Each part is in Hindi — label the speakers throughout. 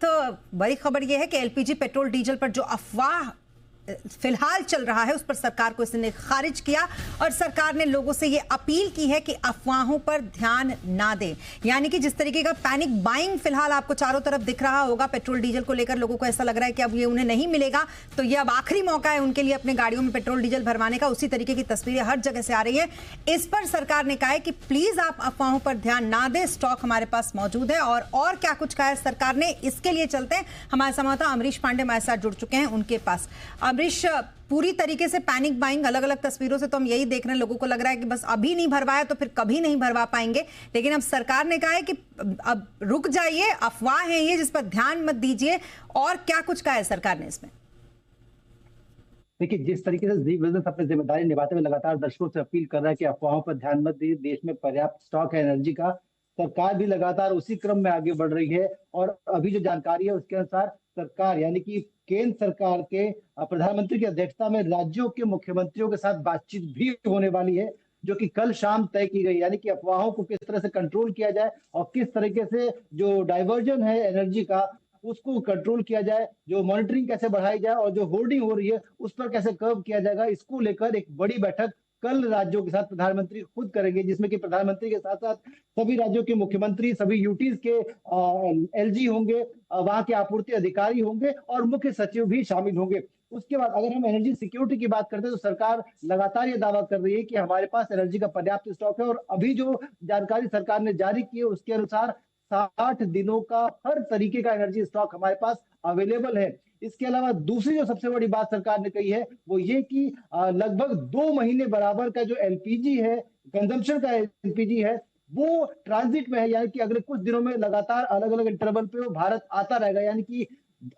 Speaker 1: साथ बड़ी खबर यह है कि एलपीजी पेट्रोल डीजल पर जो अफवाह फिलहाल चल रहा है उस पर सरकार को इसने खारिज किया और सरकार ने लोगों से यह अपील की है कि अफवाहों पर ध्यान ना दें। यानी कि जिस तरीके का पैनिक बाइंग फिलहाल आपको चारों तरफ दिख रहा होगा पेट्रोल डीजल को लेकर, लोगों को ऐसा लग रहा है कि अब ये उन्हें नहीं मिलेगा तो ये अब आखिरी मौका है उनके लिए अपने गाड़ियों में पेट्रोल डीजल भरवाने का। उसी तरीके की तस्वीरें हर जगह से आ रही है। इस पर सरकार ने कहा है कि प्लीज आप अफवाहों पर ध्यान ना दें, स्टॉक हमारे पास मौजूद है। और क्या कुछ कहा है सरकार ने, इसके लिए चलते हैं। हमारे संवाददाता अमरीश पांडे हमारे साथ जुड़ चुके हैं उनके पास। अमरीश, पूरी तरीके से पैनिक बाइंग, अलग अलग तस्वीरों से तो हम यही देख रहे हैं, लोगों को लग रहा है कि बस अभी नहीं भरवाया तो फिर कभी नहीं भरवा पाएंगे। लेकिन अब सरकार ने कहा है कि अब रुक जाइए, अफवाह है ये, जिस पर ध्यान मत दीजिए। और क्या कुछ कहा है सरकार ने इसमें?
Speaker 2: देखिए, जिस तरीके से जी बिजनेस अपनी जिम्मेदारी निभाते हुए लगातार दर्शकों से अपील कर रहा है कि अफवाहों पर ध्यान मत दीजिए, देश में पर्याप्त स्टॉक है एनर्जी का। सरकार भी लगातार उसी क्रम में आगे बढ़ रही है और अभी जो जानकारी है उसके अनुसार सरकार यानी कि केंद्र सरकार के प्रधानमंत्री की अध्यक्षता में राज्यों के मुख्यमंत्रियों के साथ बातचीत भी होने वाली है, जो कि कल शाम तय की गई। यानी कि अफवाहों को किस तरह से कंट्रोल किया जाए और किस तरीके से जो डाइवर्जन है एनर्जी का उसको कंट्रोल किया जाए, जो मॉनिटरिंग कैसे बढ़ाई जाए और जो होर्डिंग हो रही है उस पर कैसे कर्व किया जाएगा, इसको लेकर एक बड़ी बैठक कल राज्यों के साथ प्रधानमंत्री खुद करेंगे, जिसमें कि प्रधानमंत्री के साथ साथ सभी राज्यों के मुख्यमंत्री, सभी यूटीज के एलजी होंगे, वहां के आपूर्ति अधिकारी होंगे और मुख्य सचिव भी शामिल होंगे। उसके बाद अगर हम एनर्जी सिक्योरिटी की बात करते हैं तो सरकार लगातार ये दावा कर रही है कि हमारे पास एनर्जी का पर्याप्त स्टॉक है और अभी जो जानकारी सरकार ने जारी की है उसके अनुसार 60 दिनों का हर तरीके का एनर्जी स्टॉक हमारे पास अवेलेबल है। इसके अलावा दूसरी जो सबसे बड़ी बात सरकार ने कही है वो ये कि लगभग 2 महीने बराबर का जो एलपीजी है, कंजम्पशन का एलपीजी है, वो ट्रांजिट में है। यानी कि अगले कुछ दिनों में लगातार अलग अलग इंटरवल पे वो भारत आता रहेगा। यानी कि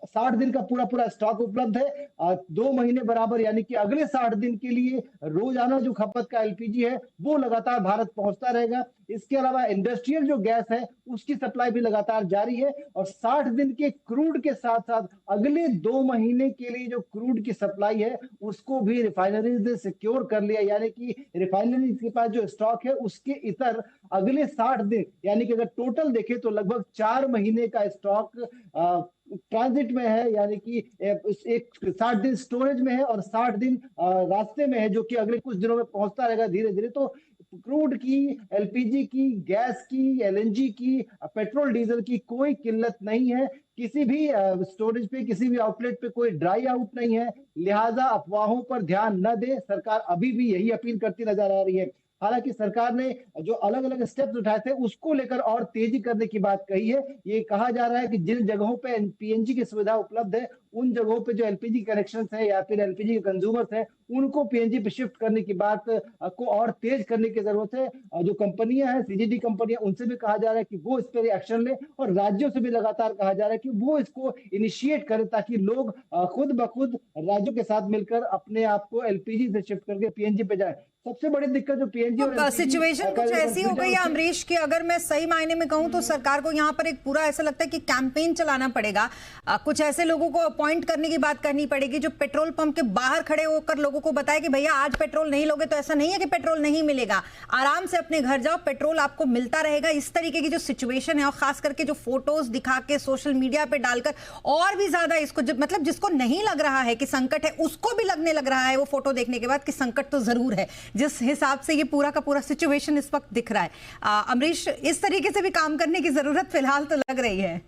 Speaker 2: 60 दिन का पूरा पूरा स्टॉक उपलब्ध है। 2 महीने बराबर यानी कि अगले 60 दिन के लिए रोजाना जो खपत का एलपीजी है वो लगातार भारत पहुंचता रहेगा। इसके अलावा इंडस्ट्रियल जो गैस है उसकी सप्लाई भी लगातार जारी है और 60 दिन के क्रूड के साथ साथ अगले 2 महीने के लिए जो क्रूड की सप्लाई है उसको भी रिफाइनरीज ने सिक्योर कर लिया। यानी कि रिफाइनरीज के पास जो स्टॉक है उसके इतर अगले 60 दिन यानी कि अगर टोटल देखें तो लगभग 4 महीने का स्टॉक ट्रांजिट में है। यानी कि एक 60 दिन स्टोरेज में है और 60 दिन रास्ते में है, जो कि अगले कुछ दिनों में पहुंचता रहेगा धीरे धीरे। तो क्रूड की, एलपीजी की, गैस की, एलएनजी की, पेट्रोल डीजल की कोई किल्लत नहीं है। किसी भी स्टोरेज पे, किसी भी आउटलेट पे कोई ड्राई आउट नहीं है। लिहाजा अफवाहों पर ध्यान न दे, सरकार अभी भी यही अपील करती नजर आ रही है। हालांकि सरकार ने जो अलग अलग स्टेप्स उठाए थे उसको लेकर और तेजी करने की बात कही है। ये कहा जा रहा है कि जिन जगहों पे पीएनजी की सुविधा उपलब्ध है उन जगहों पे जो एलपीजी कनेक्शन है या फिर एलपीजी के कंज्यूमर्स हैं उनको पीएनजी पे शिफ्ट करने की बात को और तेज करने की जरूरत है। जो कंपनियां हैं, सीजीडी कंपनियां, उनसे भी कहा जा रहा है कि वो इस पर एक्शन ले और राज्यों से भी लगातार कहा जा रहा है कि वो इसको इनिशिएट करें ताकि लोग खुद ब खुद राज्यों के साथ मिलकर अपने आप को एलपीजी से शिफ्ट करके पीएनजी पे जाए। सबसे बड़ी दिक्कत जो पीएनजी और
Speaker 1: सिचुएशन कुछ ऐसी हो गई है अमरीश की, अगर मैं सही मायने में कहूं तो सरकार को यहाँ पर एक पूरा ऐसा लगता है कि कैंपेन चलाना पड़ेगा। कुछ ऐसे लोगों को अपॉइंट करने की बात करनी पड़ेगी जो पेट्रोल पंप के बाहर खड़े होकर लोगों को बताए कि भैया आज पेट्रोल नहीं लोगे तो ऐसा नहीं है कि पेट्रोल नहीं मिलेगा, आराम से अपने घर जाओ, पेट्रोल आपको मिलता रहेगा। इस तरीके की जो सिचुएशन है और खास करके जो फोटोज दिखा के सोशल मीडिया पे डालकर और भी ज्यादा इसको मतलब जिसको नहीं लग रहा है कि संकट है उसको भी लगने लग रहा है वो फोटो देखने के बाद कि संकट तो जरूर है, जिस हिसाब से ये पूरा का पूरा सिचुएशन इस वक्त दिख रहा है। अमरीश, इस तरीके से भी काम करने की जरूरत फिलहाल तो लग रही है।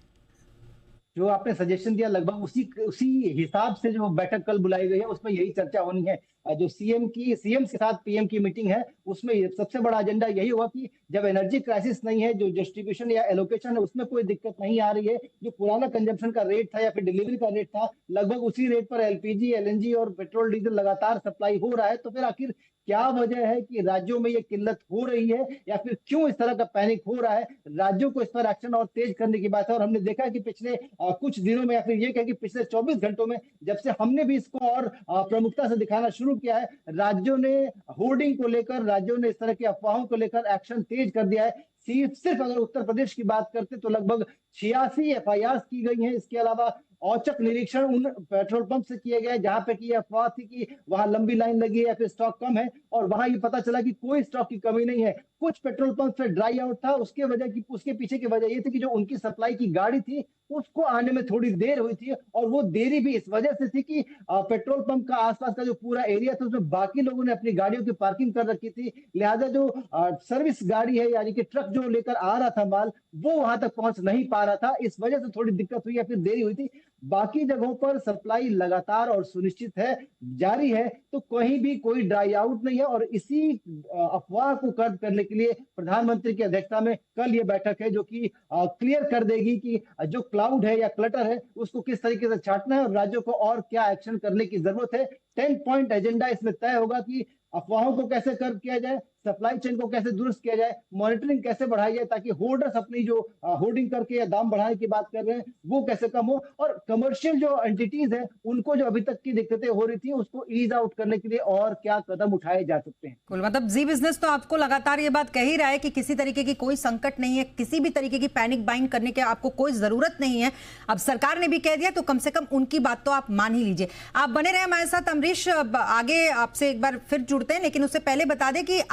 Speaker 2: जो आपने सजेशन दिया लगभग उसी हिसाब से जो बैठक कल बुलाई गई है उसमें यही चर्चा होनी है। जो सीएम के साथ पीएम की मीटिंग है उसमें सबसे बड़ा एजेंडा यही होगा कि जब एनर्जी क्राइसिस नहीं है, जो डिस्ट्रीब्यूशन या एलोकेशन है उसमें कोई दिक्कत नहीं आ रही है, जो पुराना कंजम्पशन का रेट था या फिर डिलीवरी का रेट था लगभग उसी रेट पर एलपीजी, एलएनजी और पेट्रोल डीजल लगातार सप्लाई हो रहा है, तो फिर आखिर क्या वजह है कि राज्यों में ये किल्लत हो रही है या फिर क्यों इस तरह का पैनिक हो रहा है? राज्यों को इस पर एक्शन और तेज करने की बात है। और हमने देखा कि पिछले कुछ दिनों में या फिर ये कहें कि पिछले 24 घंटों में जब से हमने भी इसको और प्रमुखता से दिखाना शुरू किया है, राज्यों ने होर्डिंग को लेकर, राज्यों ने इस तरह की अफवाहों को लेकर एक्शन तेज कर दिया है। सिर्फ अगर उत्तर प्रदेश की बात करते तो लगभग 86 एफआईआर की गई हैं। इसके अलावा औचक निरीक्षण उन पेट्रोल पंप से किए गए जहां पे कि अफवाह थी कि वहां लंबी लाइन लगी है या फिर स्टॉक कम है, और वहां ये पता चला कि कोई स्टॉक की कमी नहीं है। कुछ पेट्रोल पंप से ड्राई आउट था, उसके पीछे की वजह ये थी कि जो उनकी सप्लाई की गाड़ी थी उसको आने में थोड़ी देर हुई थी, और वो देरी भी इस वजह से थी कि पेट्रोल पंप का आसपास का जो पूरा एरिया था उसमें बाकी लोगों ने अपनी गाड़ियों की पार्किंग कर रखी थी, लिहाजा जो सर्विस गाड़ी है यानी कि ट्रक जो लेकर आ रहा था माल, वो वहां तक पहुंच नहीं पा रहा था। इस वजह से थोड़ी दिक्कत हुई या फिर देरी हुई थी। बाकी जगहों पर सप्लाई लगातार और सुनिश्चित है, जारी है, तो कहीं भी कोई ड्राई आउट नहीं है। और इसी अफवाह को कर्द करने के लिए प्रधानमंत्री की अध्यक्षता में कल ये बैठक है, जो कि क्लियर कर देगी कि जो क्लाउड है या क्लटर है उसको किस तरीके से छांटना है और राज्यों को और क्या एक्शन करने की जरूरत है। 10 पॉइंट एजेंडा इसमें तय होगा कि अफवाहों को कैसे कर्ब किया जाए, सप्लाई चेन को कैसे दुरुस्त किया जाए, मॉनिटरिंग कैसे बढ़ाई जाए ताकि होल्डर्स अपनी जो होर्डिंग करके या दाम बढ़ाने की बात कर रहे हैं वो कैसे कम हो, और कमर्शियल जो एंटिटीज है उनको जो अभी तक की दिक्कतें हो रही थी उसको ईज आउट करने के लिए और क्या कदम उठाए जा सकते हैं।
Speaker 1: कुल मतलब जी बिजनेस तो आपको लगातार ये बात कह ही रहा है कि किसी तरीके की कोई संकट नहीं है, किसी भी तरीके की पैनिक बाइंग करने की आपको कोई जरूरत नहीं है। अब सरकार ने भी कह दिया तो कम से कम उनकी बात तो आप मान ही लीजिए। आप बने रहे हमारे साथ अमरीश, आगे आपसे एक बार फिर जुड़ते हैं, लेकिन उससे पहले बता दें कि आप